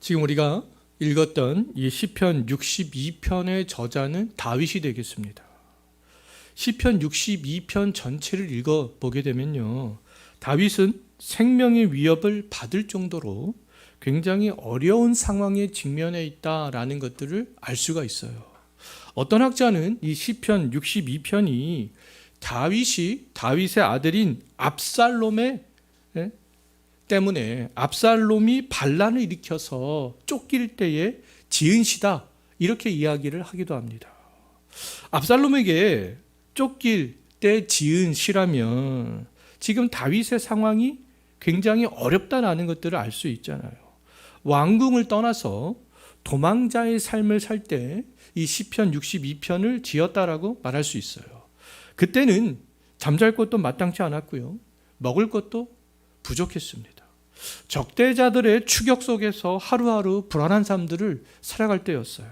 지금 우리가 읽었던 이 시편 62편의 저자는 다윗이 되겠습니다. 시편 62편 전체를 읽어보게 되면요, 다윗은 생명의 위협을 받을 정도로 굉장히 어려운 상황에 직면해 있다라는 것들을 알 수가 있어요. 어떤 학자는 이 시편 62편이 다윗의 아들인 압살롬의 때문에 압살롬이 반란을 일으켜서 쫓길 때에 지은 시다, 이렇게 이야기를 하기도 합니다. 압살롬에게 쫓길 때 지은 시라면 지금 다윗의 상황이 굉장히 어렵다라는 것들을 알 수 있잖아요. 왕궁을 떠나서 도망자의 삶을 살 때 이 시편 62편을 지었다라고 말할 수 있어요. 그때는 잠잘 곳도 마땅치 않았고요, 먹을 것도 부족했습니다. 적대자들의 추격 속에서 하루하루 불안한 삶들을 살아갈 때였어요.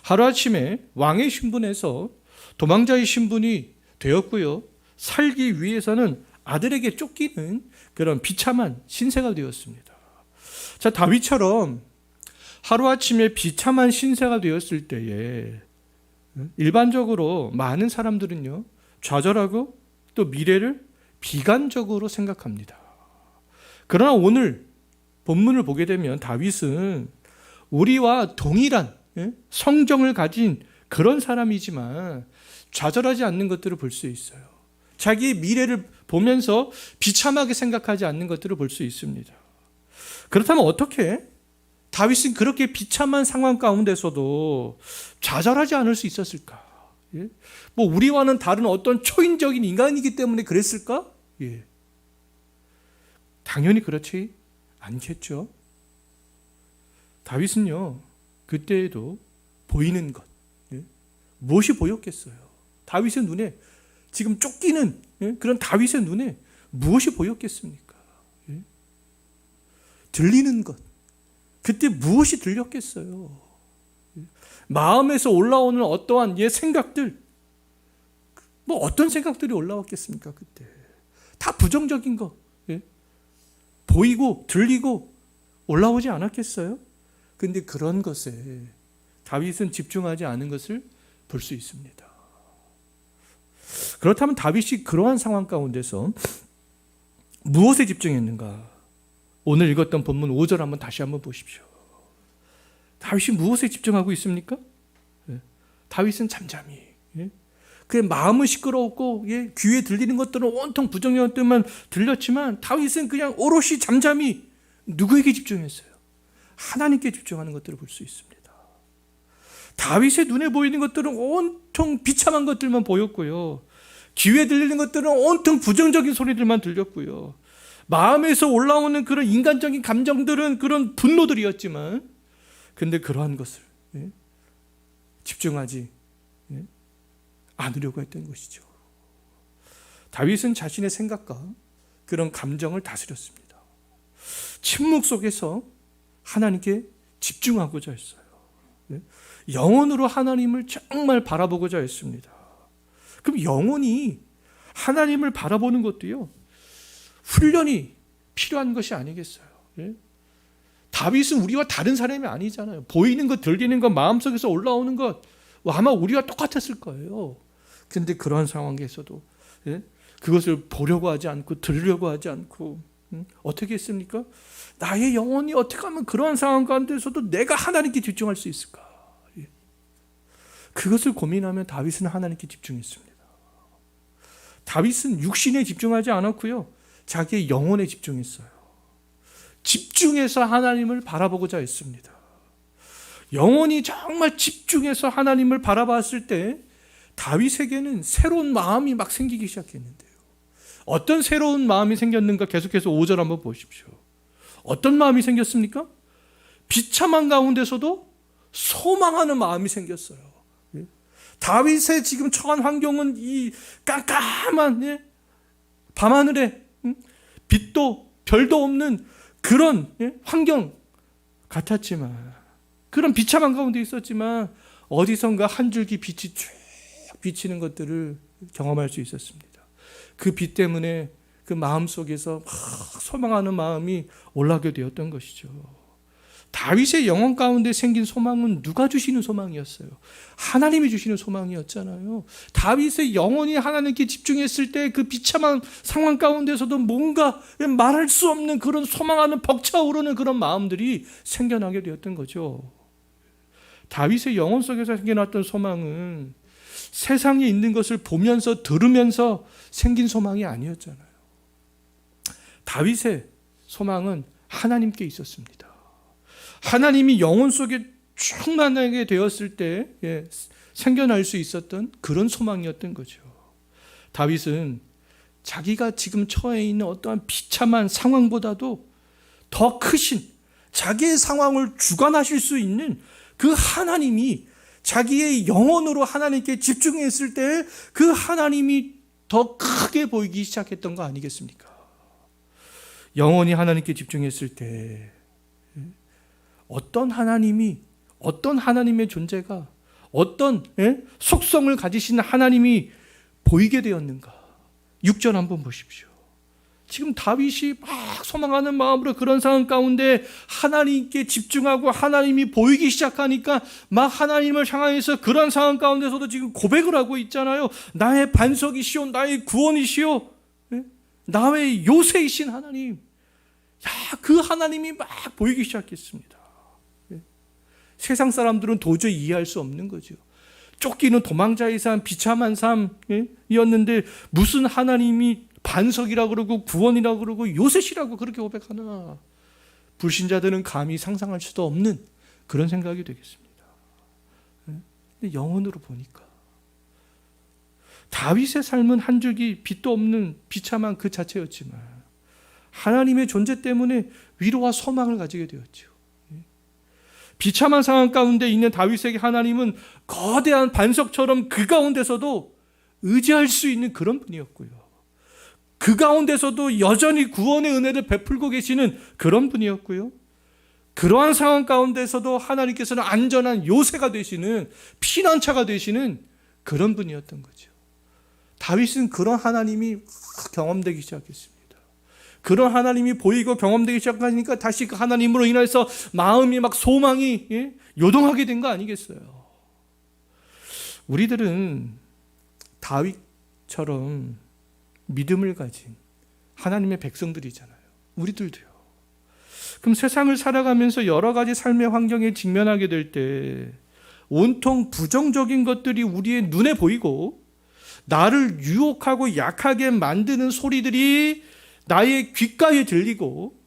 하루아침에 왕의 신분에서 도망자의 신분이 되었고요, 살기 위해서는 아들에게 쫓기는 그런 비참한 신세가 되었습니다. 자, 다윗처럼 하루아침에 비참한 신세가 되었을 때에 일반적으로 많은 사람들은요, 좌절하고 또 미래를 비관적으로 생각합니다. 그러나 오늘 본문을 보게 되면 다윗은 우리와 동일한 성정을 가진 그런 사람이지만 좌절하지 않는 것들을 볼 수 있어요. 자기의 미래를 보면서 비참하게 생각하지 않는 것들을 볼 수 있습니다. 그렇다면 어떻게 다윗은 그렇게 비참한 상황 가운데서도 좌절하지 않을 수 있었을까? 뭐 우리와는 다른 어떤 초인적인 인간이기 때문에 그랬을까? 당연히 그렇지 않겠죠. 다윗은요, 그때에도 보이는 것, 무엇이 보였겠어요? 다윗의 눈에, 지금 쫓기는 그런 다윗의 눈에 무엇이 보였겠습니까? 들리는 것, 그때 무엇이 들렸겠어요? 마음에서 올라오는 어떠한 생각들, 뭐 어떤 생각들이 올라왔겠습니까? 그때 다 부정적인 거 보이고 들리고 올라오지 않았겠어요? 근데 그런 것에 다윗은 집중하지 않은 것을 볼 수 있습니다. 그렇다면 다윗이 그러한 상황 가운데서 무엇에 집중했는가? 오늘 읽었던 본문 5절 한번 다시 한번 보십시오. 다윗이 무엇에 집중하고 있습니까? 다윗은 잠잠히, 그의 마음은 시끄러웠고 귀에 들리는 것들은 온통 부정적인 것들만 들렸지만 다윗은 그냥 오롯이 잠잠히 누구에게 집중했어요? 하나님께 집중하는 것들을 볼 수 있습니다. 다윗의 눈에 보이는 것들은 온통 비참한 것들만 보였고요, 귀에 들리는 것들은 온통 부정적인 소리들만 들렸고요, 마음에서 올라오는 그런 인간적인 감정들은 그런 분노들이었지만, 근데 그러한 것을 집중하지 않으려고 했던 것이죠. 다윗은 자신의 생각과 그런 감정을 다스렸습니다. 침묵 속에서 하나님께 집중하고자 했어요. 영혼으로 하나님을 정말 바라보고자 했습니다. 그럼 영혼이 하나님을 바라보는 것도요, 훈련이 필요한 것이 아니겠어요? 다윗은 우리와 다른 사람이 아니잖아요. 보이는 것, 들리는 것, 마음속에서 올라오는 것, 아마 우리와 똑같았을 거예요. 근데 그러한 상황에서도 그것을 보려고 하지 않고 들으려고 하지 않고 어떻게 했습니까? 나의 영혼이 어떻게 하면 그러한 상황 가운데서도 내가 하나님께 집중할 수 있을까? 그것을 고민하며 다윗은 하나님께 집중했습니다. 다윗은 육신에 집중하지 않았고요, 자기의 영혼에 집중했어요. 집중해서 하나님을 바라보고자 했습니다. 영혼이 정말 집중해서 하나님을 바라봤을 때 다윗에게는 새로운 마음이 막 생기기 시작했는데요. 어떤 새로운 마음이 생겼는가? 계속해서 5절 한번 보십시오. 어떤 마음이 생겼습니까? 비참한 가운데서도 소망하는 마음이 생겼어요. 다윗의 지금 처한 환경은 이 깜깜한 밤하늘에 빛도 별도 없는 그런 환경 같았지만, 그런 비참한 가운데 있었지만 어디선가 한 줄기 빛이 쭉 비치는 것들을 경험할 수 있었습니다. 그 빛 때문에 그 마음 속에서 막 소망하는 마음이 올라오게 되었던 것이죠. 다윗의 영혼 가운데 생긴 소망은 누가 주시는 소망이었어요? 하나님이 주시는 소망이었잖아요. 다윗의 영혼이 하나님께 집중했을 때 그 비참한 상황 가운데서도 뭔가 말할 수 없는 그런 소망하는 벅차오르는 그런 마음들이 생겨나게 되었던 거죠. 다윗의 영혼 속에서 생겨났던 소망은 세상에 있는 것을 보면서 들으면서 생긴 소망이 아니었잖아요. 다윗의 소망은 하나님께 있었습니다. 하나님이 영혼 속에 충만하게 되었을 때 생겨날 수 있었던 그런 소망이었던 거죠. 다윗은 자기가 지금 처해 있는 어떠한 비참한 상황보다도 더 크신 자기의 상황을 주관하실 수 있는 그 하나님이 자기의 영혼으로 하나님께 집중했을 때 그 하나님이 더 크게 보이기 시작했던 거 아니겠습니까? 영혼이 하나님께 집중했을 때 어떤 하나님이, 어떤 하나님의 존재가, 어떤 속성을 가지신 하나님이 보이게 되었는가? 6절 한번 보십시오. 지금 다윗이 막 소망하는 마음으로 그런 상황 가운데 하나님께 집중하고 하나님이 보이기 시작하니까 막 하나님을 향해서 그런 상황 가운데서도 지금 고백을 하고 있잖아요. 나의 반석이시오, 나의 구원이시오, 나의 요새이신 하나님. 그 하나님이 막 보이기 시작했습니다. 세상 사람들은 도저히 이해할 수 없는 거죠. 쫓기는 도망자의 삶, 비참한 삶이었는데 무슨 하나님이 반석이라고 그러고 구원이라고 그러고 요새시라고 그렇게 고백하나. 불신자들은 감히 상상할 수도 없는 그런 생각이 되겠습니다. 근데 영혼으로 보니까 다윗의 삶은 한 줄기 빛도 없는 비참한 그 자체였지만 하나님의 존재 때문에 위로와 소망을 가지게 되었죠. 비참한 상황 가운데 있는 다윗에게 하나님은 거대한 반석처럼 그 가운데서도 의지할 수 있는 그런 분이었고요. 그 가운데서도 여전히 구원의 은혜를 베풀고 계시는 그런 분이었고요. 그러한 상황 가운데서도 하나님께서는 안전한 요새가 되시는, 피난처가 되시는 그런 분이었던 거죠. 다윗은 그런 하나님이 경험되기 시작했습니다. 그런 하나님이 보이고 경험되기 시작하니까 다시 그 하나님으로 인해서 마음이 막 소망이 요동하게 된 거 아니겠어요? 우리들은 다윗처럼 믿음을 가진 하나님의 백성들이잖아요. 우리들도요. 그럼 세상을 살아가면서 여러 가지 삶의 환경에 직면하게 될 때 온통 부정적인 것들이 우리의 눈에 보이고 나를 유혹하고 약하게 만드는 소리들이 나의 귓가에 들리고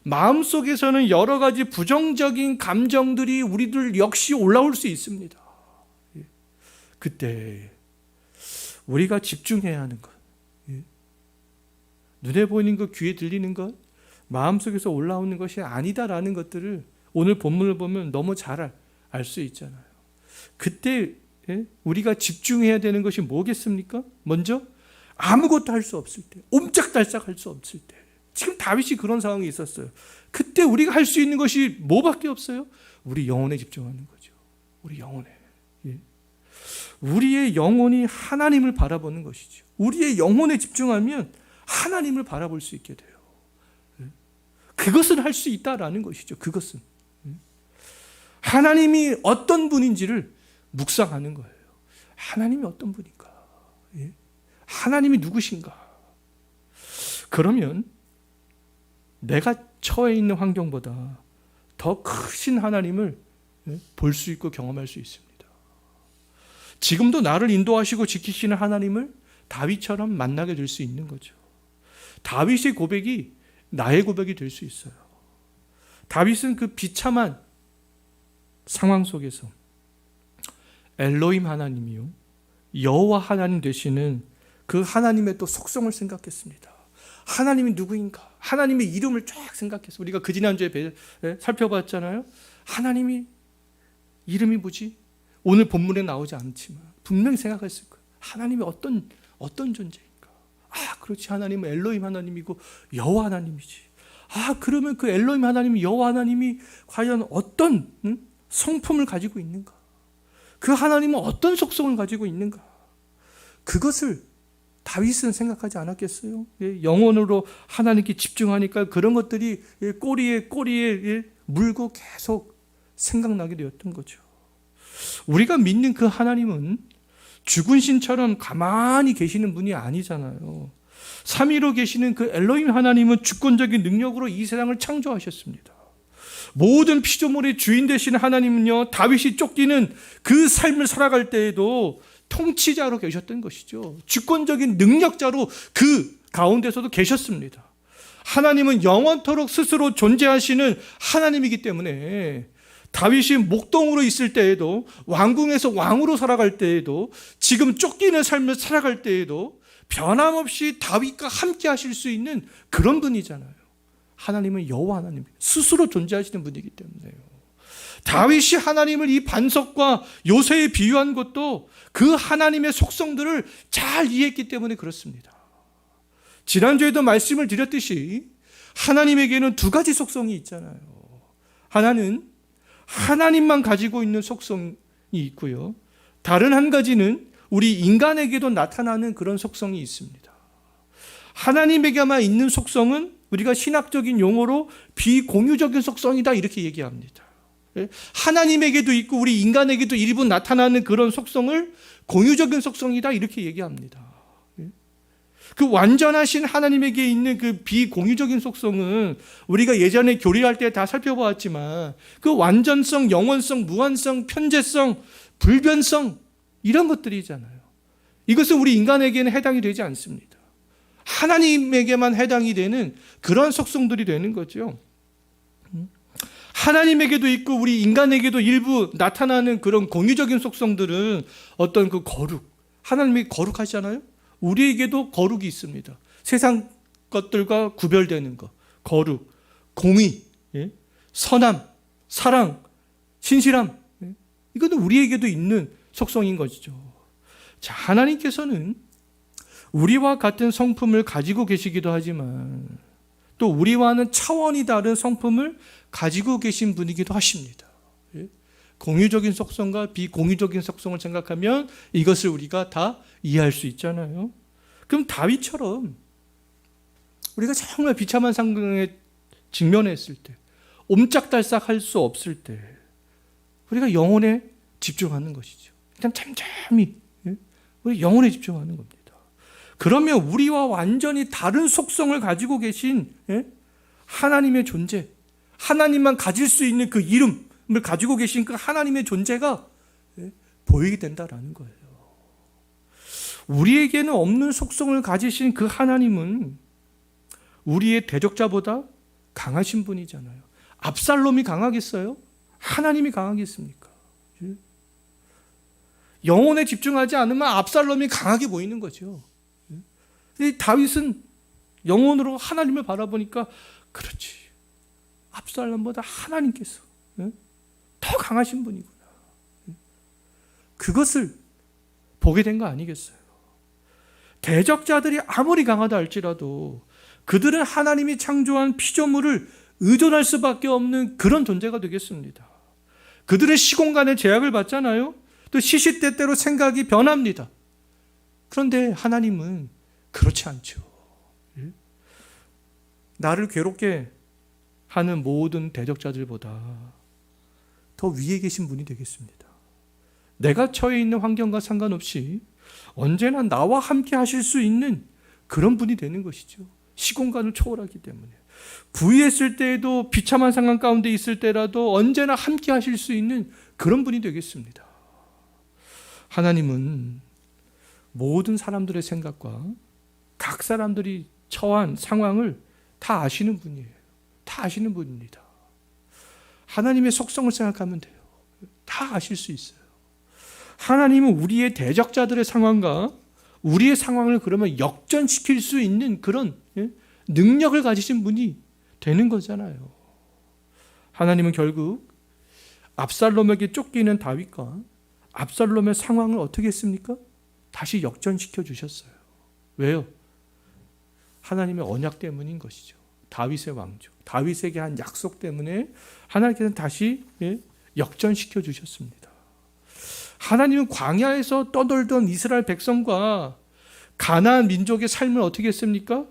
마음속에서는 여러 가지 부정적인 감정들이 우리들 역시 올라올 수 있습니다. 그때 우리가 집중해야 하는 것, 눈에 보이는 것, 귀에 들리는 것, 마음속에서 올라오는 것이 아니다라는 것들을 오늘 본문을 보면 너무 잘 알 수 있잖아요. 그때 우리가 집중해야 되는 것이 뭐겠습니까? 먼저 아무것도 할 수 없을 때, 옴짝달싹 할 수 없을 때. 지금 다윗이 그런 상황이 있었어요. 그때 우리가 할 수 있는 것이 뭐밖에 없어요? 우리 영혼에 집중하는 거죠. 우리 영혼에. 우리의 영혼이 하나님을 바라보는 것이죠. 우리의 영혼에 집중하면 하나님을 바라볼 수 있게 돼요. 그것은 할 수 있다라는 것이죠. 그것은. 하나님이 어떤 분인지를 묵상하는 거예요. 하나님이 어떤 분인가? 하나님이 누구신가? 그러면 내가 처해 있는 환경보다 더 크신 하나님을 볼 수 있고 경험할 수 있습니다. 지금도 나를 인도하시고 지키시는 하나님을 다윗처럼 만나게 될 수 있는 거죠. 다윗의 고백이 나의 고백이 될 수 있어요. 다윗은 그 비참한 상황 속에서 엘로힘 하나님이요, 여호와 하나님 되시는 그 하나님의 또 속성을 생각했습니다. 하나님이 누구인가? 하나님의 이름을 쫙 생각해서 우리가 그 지난주에 살펴봤잖아요. 하나님이 이름이 뭐지? 오늘 본문에 나오지 않지만 분명히 생각했을 거예요. 하나님이 어떤 존재인가? 그렇지. 하나님은 엘로힘 하나님이고 여호와 하나님이지. 그러면 그 엘로힘 하나님, 여호와 하나님이 과연 어떤 성품을 가지고 있는가? 그 하나님은 어떤 속성을 가지고 있는가? 그것을 다윗은 생각하지 않았겠어요? 영혼으로 하나님께 집중하니까 그런 것들이 꼬리에 물고 계속 생각나게 되었던 거죠. 우리가 믿는 그 하나님은 죽은 신처럼 가만히 계시는 분이 아니잖아요. 삼위로 계시는 그 엘로힘 하나님은 주권적인 능력으로 이 세상을 창조하셨습니다. 모든 피조물의 주인 되시는 하나님은요, 다윗이 쫓기는 그 삶을 살아갈 때에도 통치자로 계셨던 것이죠. 주권적인 능력자로 그 가운데서도 계셨습니다. 하나님은 영원토록 스스로 존재하시는 하나님이기 때문에 다윗이 목동으로 있을 때에도, 왕궁에서 왕으로 살아갈 때에도, 지금 쫓기는 삶을 살아갈 때에도 변함없이 다윗과 함께 하실 수 있는 그런 분이잖아요. 하나님은 여호와 하나님, 스스로 존재하시는 분이기 때문에요. 다윗이 하나님을 이 반석과 요새에 비유한 것도 그 하나님의 속성들을 잘 이해했기 때문에 그렇습니다. 지난주에도 말씀을 드렸듯이 하나님에게는 두 가지 속성이 있잖아요. 하나는 하나님만 가지고 있는 속성이 있고요, 다른 한 가지는 우리 인간에게도 나타나는 그런 속성이 있습니다. 하나님에게만 있는 속성은 우리가 신학적인 용어로 비공유적인 속성이다 이렇게 얘기합니다. 하나님에게도 있고 우리 인간에게도 일부 나타나는 그런 속성을 공유적인 속성이다 이렇게 얘기합니다. 그 완전하신 하나님에게 있는 그 비공유적인 속성은 우리가 예전에 교리할 때 다 살펴보았지만 그 완전성, 영원성, 무한성, 편재성, 불변성 이런 것들이잖아요. 이것은 우리 인간에게는 해당이 되지 않습니다. 하나님에게만 해당이 되는 그런 속성들이 되는 거죠. 하나님에게도 있고 우리 인간에게도 일부 나타나는 그런 공유적인 속성들은 어떤 그 거룩, 하나님이 거룩하시잖아요. 우리에게도 거룩이 있습니다. 세상 것들과 구별되는 것, 거룩, 공의, 선함, 사랑, 신실함, 이것은 우리에게도 있는 속성인 것이죠. 자, 하나님께서는 우리와 같은 성품을 가지고 계시기도 하지만 또 우리와는 차원이 다른 성품을 가지고 계신 분이기도 하십니다. 공유적인 속성과 비공유적인 속성을 생각하면 이것을 우리가 다 이해할 수 있잖아요. 그럼 다윗처럼 우리가 정말 비참한 상황에 직면했을 때, 옴짝달싹할 수 없을 때 우리가 영혼에 집중하는 것이죠. 그냥 잠잠히 우리 영혼에 집중하는 겁니다. 그러면 우리와 완전히 다른 속성을 가지고 계신 하나님의 존재, 하나님만 가질 수 있는 그 이름을 가지고 계신 그 하나님의 존재가 보이게 된다라는 거예요. 우리에게는 없는 속성을 가지신 그 하나님은 우리의 대적자보다 강하신 분이잖아요. 압살롬이 강하겠어요? 하나님이 강하겠습니까? 영혼에 집중하지 않으면 압살롬이 강하게 보이는 거죠. 이 다윗은 영혼으로 하나님을 바라보니까 그렇지, 압살롬보다 하나님께서 더 강하신 분이구나. 그것을 보게 된 거 아니겠어요? 대적자들이 아무리 강하다 할지라도 그들은 하나님이 창조한 피조물을 의존할 수밖에 없는 그런 존재가 되겠습니다. 그들은 시공간의 제약을 받잖아요. 또 시시때때로 생각이 변합니다. 그런데 하나님은 그렇지 않죠. 나를 괴롭게 하는 모든 대적자들보다 더 위에 계신 분이 되겠습니다. 내가 처해 있는 환경과 상관없이 언제나 나와 함께 하실 수 있는 그런 분이 되는 것이죠. 시공간을 초월하기 때문에. 부유했을 때에도 비참한 상황 가운데 있을 때라도 언제나 함께 하실 수 있는 그런 분이 되겠습니다. 하나님은 모든 사람들의 생각과 각 사람들이 처한 상황을 다 아시는 분이에요. 다 아시는 분입니다. 하나님의 속성을 생각하면 돼요. 다 아실 수 있어요. 하나님은 우리의 대적자들의 상황과 우리의 상황을 그러면 역전시킬 수 있는 그런 능력을 가지신 분이 되는 거잖아요. 하나님은 결국 압살롬에게 쫓기는 다윗과 압살롬의 상황을 어떻게 했습니까? 다시 역전시켜 주셨어요. 왜요? 하나님의 언약 때문인 것이죠. 다윗의 왕조, 다윗에게 한 약속 때문에 하나님께서는 다시 역전시켜 주셨습니다. 하나님은 광야에서 떠돌던 이스라엘 백성과 가나안 민족의 삶을 어떻게 했습니까?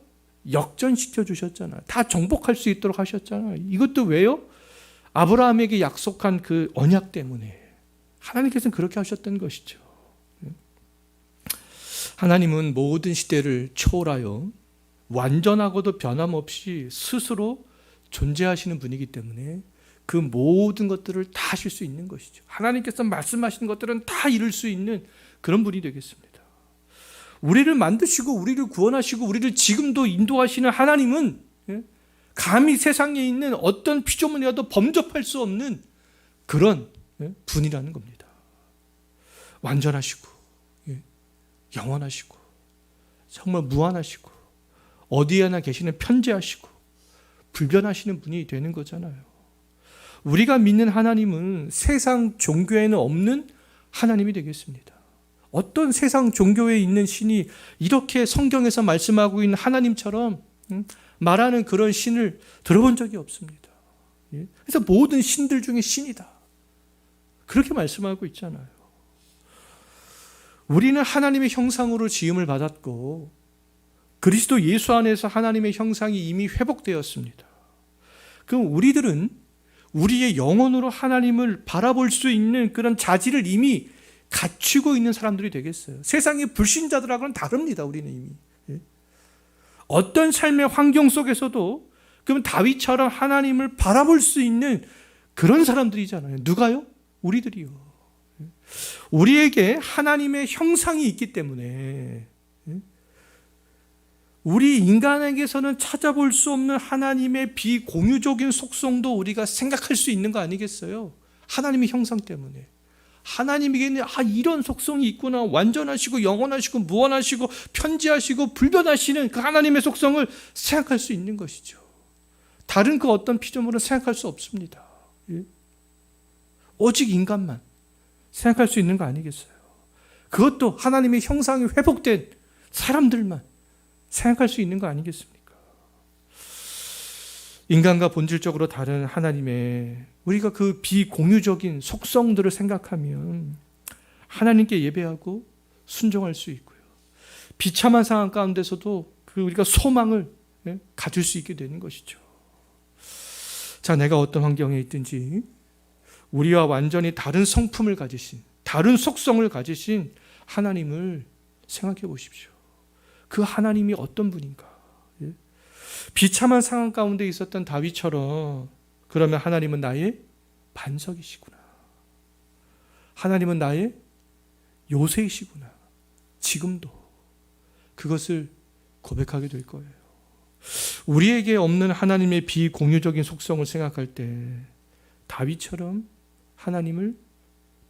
역전시켜 주셨잖아요. 다 정복할 수 있도록 하셨잖아요. 이것도 왜요? 아브라함에게 약속한 그 언약 때문에 하나님께서는 그렇게 하셨던 것이죠. 하나님은 모든 시대를 초월하여 완전하고도 변함없이 스스로 존재하시는 분이기 때문에 그 모든 것들을 다 하실 수 있는 것이죠. 하나님께서 말씀하시는 것들은 다 이룰 수 있는 그런 분이 되겠습니다. 우리를 만드시고 우리를 구원하시고 우리를 지금도 인도하시는 하나님은 감히 세상에 있는 어떤 피조물이라도 범접할 수 없는 그런 분이라는 겁니다. 완전하시고 영원하시고 정말 무한하시고 어디에나 계시는 편재하시고 불변하시는 분이 되는 거잖아요. 우리가 믿는 하나님은 세상 종교에는 없는 하나님이 되겠습니다. 어떤 세상 종교에 있는 신이 이렇게 성경에서 말씀하고 있는 하나님처럼 말하는 그런 신을 들어본 적이 없습니다. 그래서 모든 신들 중에 신이다, 그렇게 말씀하고 있잖아요. 우리는 하나님의 형상으로 지음을 받았고 그리스도 예수 안에서 하나님의 형상이 이미 회복되었습니다. 그럼 우리들은 우리의 영혼으로 하나님을 바라볼 수 있는 그런 자질을 이미 갖추고 있는 사람들이 되겠어요. 세상의 불신자들하고는 다릅니다. 우리는 이미 어떤 삶의 환경 속에서도 그럼 다윗처럼 하나님을 바라볼 수 있는 그런 사람들이잖아요. 누가요? 우리들이요. 우리에게 하나님의 형상이 있기 때문에 우리 인간에게서는 찾아볼 수 없는 하나님의 비공유적인 속성도 우리가 생각할 수 있는 거 아니겠어요? 하나님의 형상 때문에. 하나님에게는 이런 속성이 있구나. 완전하시고 영원하시고 무한하시고 편지하시고 불변하시는 그 하나님의 속성을 생각할 수 있는 것이죠. 다른 그 어떤 피조물은 생각할 수 없습니다. 오직 인간만 생각할 수 있는 거 아니겠어요? 그것도 하나님의 형상이 회복된 사람들만 생각할 수 있는 거 아니겠습니까? 인간과 본질적으로 다른 하나님의 우리가 그 비공유적인 속성들을 생각하면 하나님께 예배하고 순종할 수 있고요. 비참한 상황 가운데서도 우리가 소망을 가질 수 있게 되는 것이죠. 자, 내가 어떤 환경에 있든지 우리와 완전히 다른 성품을 가지신, 다른 속성을 가지신 하나님을 생각해 보십시오. 그 하나님이 어떤 분인가? 비참한 상황 가운데 있었던 다윗처럼 그러면 하나님은 나의 반석이시구나. 하나님은 나의 요새이시구나. 지금도 그것을 고백하게 될 거예요. 우리에게 없는 하나님의 비공유적인 속성을 생각할 때 다윗처럼 하나님을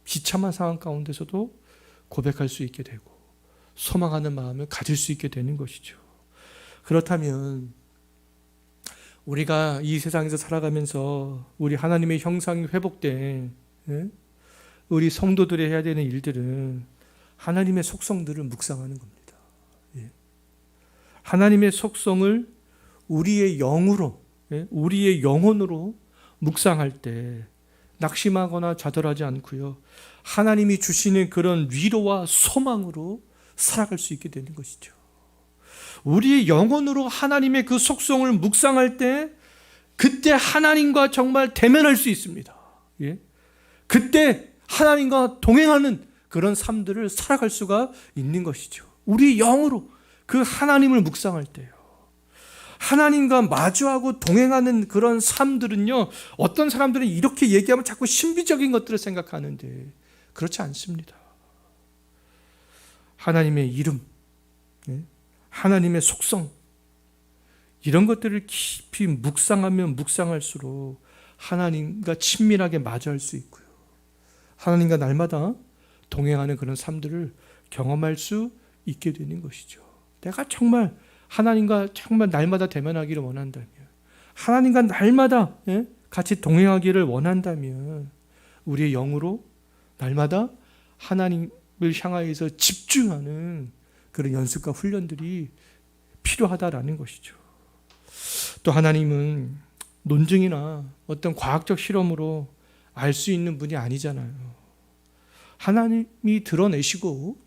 비참한 상황 가운데서도 고백할 수 있게 되고 소망하는 마음을 가질 수 있게 되는 것이죠. 그렇다면 우리가 이 세상에서 살아가면서 우리 하나님의 형상이 회복된 우리 성도들이 해야 되는 일들은 하나님의 속성들을 묵상하는 겁니다. 하나님의 속성을 우리의 영으로, 우리의 영혼으로 묵상할 때 낙심하거나 좌절하지 않고요, 하나님이 주시는 그런 위로와 소망으로 살아갈 수 있게 되는 것이죠. 우리의 영혼으로 하나님의 그 속성을 묵상할 때 그때 하나님과 정말 대면할 수 있습니다. 그때 하나님과 동행하는 그런 삶들을 살아갈 수가 있는 것이죠. 우리 영으로 그 하나님을 묵상할 때요, 하나님과 마주하고 동행하는 그런 삶들은요, 어떤 사람들은 이렇게 얘기하면 자꾸 신비적인 것들을 생각하는데 그렇지 않습니다. 하나님의 이름, 하나님의 속성, 이런 것들을 깊이 묵상하면 묵상할수록 하나님과 친밀하게 마주할 수 있고요, 하나님과 날마다 동행하는 그런 삶들을 경험할 수 있게 되는 것이죠. 내가 정말 하나님과 정말 날마다 대면하기를 원한다면, 하나님과 날마다 같이 동행하기를 원한다면 우리의 영으로 날마다 하나님을 향하여서 집중하는 그런 연습과 훈련들이 필요하다라는 것이죠. 또 하나님은 논증이나 어떤 과학적 실험으로 알 수 있는 분이 아니잖아요. 하나님이 드러내시고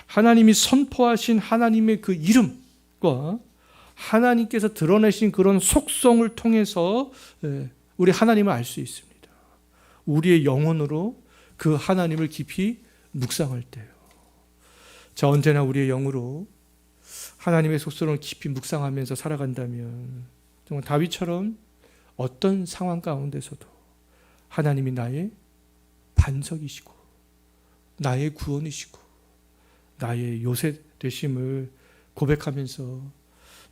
하나님이 선포하신 하나님의 그 이름과 하나님께서 드러내신 그런 속성을 통해서 우리 하나님을 알 수 있습니다. 우리의 영혼으로 그 하나님을 깊이 묵상할 때요. 자, 언제나 우리의 영으로 하나님의 속성을 깊이 묵상하면서 살아간다면 정말 다윗처럼 어떤 상황 가운데서도 하나님이 나의 반석이시고 나의 구원이시고 나의 요새 되심을 고백하면서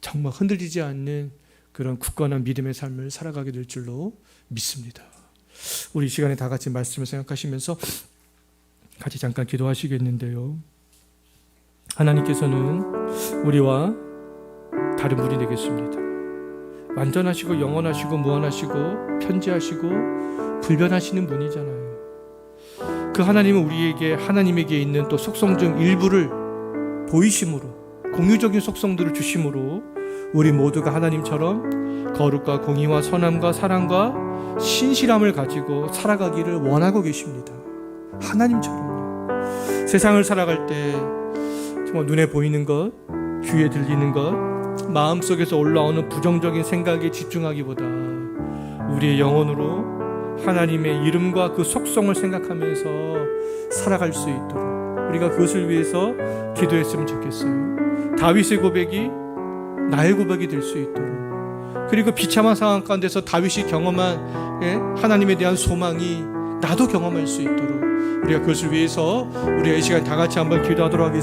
정말 흔들리지 않는 그런 굳건한 믿음의 삶을 살아가게 될 줄로 믿습니다. 우리 이 시간에 다 같이 말씀을 생각하시면서 같이 잠깐 기도하시겠는데요. 하나님께서는 우리와 다른 분이 되겠습니다. 완전하시고 영원하시고 무한하시고 편지하시고 불변하시는 분이잖아요. 그 하나님은 우리에게 하나님에게 있는 또 속성 중 일부를 보이심으로 공유적인 속성들을 주심으로 우리 모두가 하나님처럼 거룩과 공의와 선함과 사랑과 신실함을 가지고 살아가기를 원하고 계십니다. 하나님처럼요. 세상을 살아갈 때 정말 눈에 보이는 것, 귀에 들리는 것, 마음속에서 올라오는 부정적인 생각에 집중하기보다 우리의 영혼으로 하나님의 이름과 그 속성을 생각하면서 살아갈 수 있도록 우리가 그것을 위해서 기도했으면 좋겠어요. 다윗의 고백이 나의 고백이 될 수 있도록, 그리고 비참한 상황 가운데서 다윗이 경험한 하나님에 대한 소망이 나도 경험할 수 있도록 우리가 그것을 위해서 우리가 이 시간 다 같이 한번 기도하도록 하겠습니다.